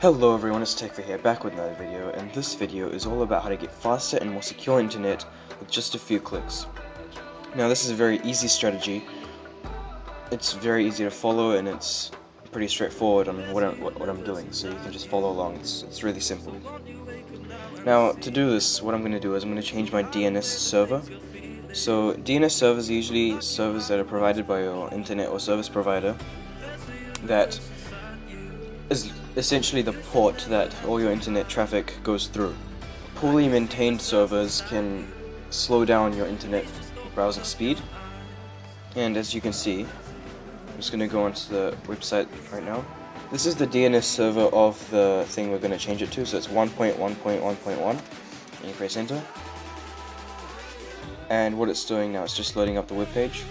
Hello everyone, it's TechVi here, back with another video, and this video is all about how to get faster and more secure internet with just a few clicks. Now this is a very easy strategy. It's very easy to follow and it's pretty straightforward on what I'm doing, so you can just follow along. It's really simple. Now to do this, what I'm going to do is I'm going to change my DNS server. So DNS servers are usually servers that are provided by your internet or service provider that is essentially the port that all your internet traffic goes through. Poorly maintained servers can slow down your internet browsing speed, and as you can see, I'm just going to go onto the website right now. This is the DNS server of the thing we're going to change it to, so it's 1.1.1.1, and you press enter. And what it's doing now, it's just loading up the web page.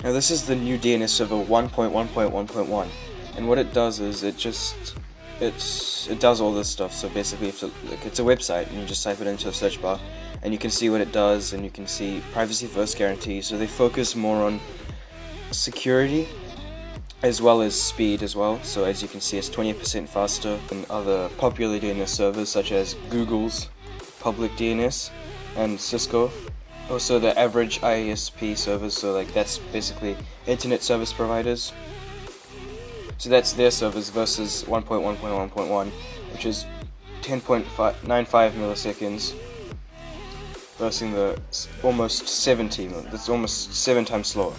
Now this is the new DNS server 1.1.1.1. And what it does is it does all this stuff. So basically, it's a website, and you just type it into the search bar, and you can see what it does, and you can see privacy first guarantee. So they focus more on security as well as speed as well. So as you can see, it's 20% faster than other popular DNS servers such as Google's public DNS and Cisco. Also the average ISP servers, so like that's basically internet service providers. So that's their servers versus 1.1.1.1, which is 10.95 milliseconds versus the almost 70. That's almost 7 times slower.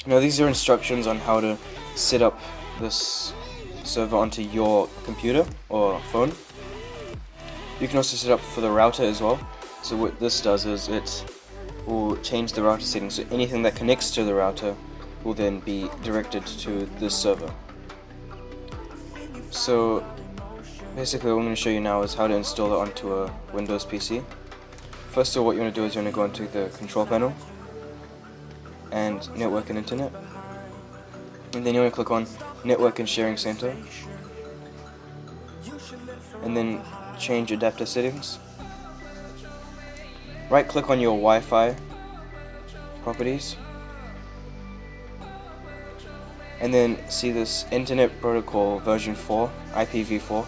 Now these are instructions on how to set up this server onto your computer or phone. You can also set up for the router as well. So what this does is it will change the router settings, so anything that connects to the router will then be directed to this server. So basically what I'm going to show you now is how to install it onto a Windows PC. First of all, what you want to do is you want to go into the control panel and network and internet, and then you want to click on network and sharing center, and then change adapter settings. Right click on your Wi-Fi properties, and then see this Internet Protocol version 4, IPv4.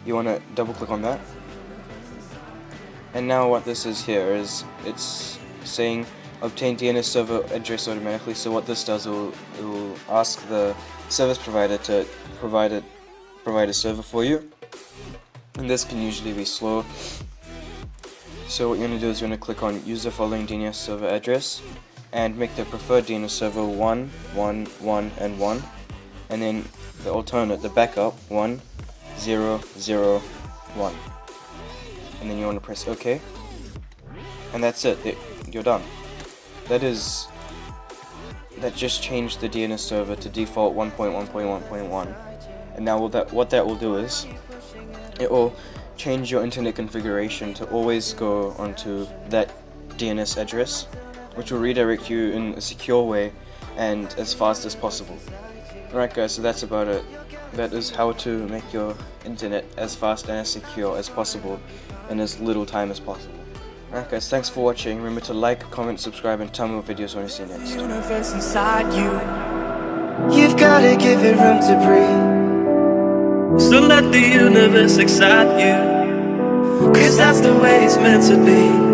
You want to double click on that. And now what this is here is it's saying obtain DNS server address automatically. So what this does, it will ask the service provider to provide a server for you, and this can usually be slow. So what you're going to do is you're going to click on use the following DNS server address and make the preferred DNS server 1, 1, 1, and 1, and then the alternate, the backup, 1, 0, 0, 1. And then you want to press OK, and that's it. You're done. That just changed the DNS server to default 1.1.1.1, and now what that will do is it will change your internet configuration to always go onto that DNS address, which will redirect you in a secure way and as fast as possible. Alright guys, so that's about it. That is how to make your internet as fast and as secure as possible in as little time as possible. Alright guys, thanks for watching. Remember to like, comment, subscribe, and tell me what videos you want to see next. Universe inside you. You've gotta give it room to breathe. So let the universe excite you, 'cause that's the way it's meant to be.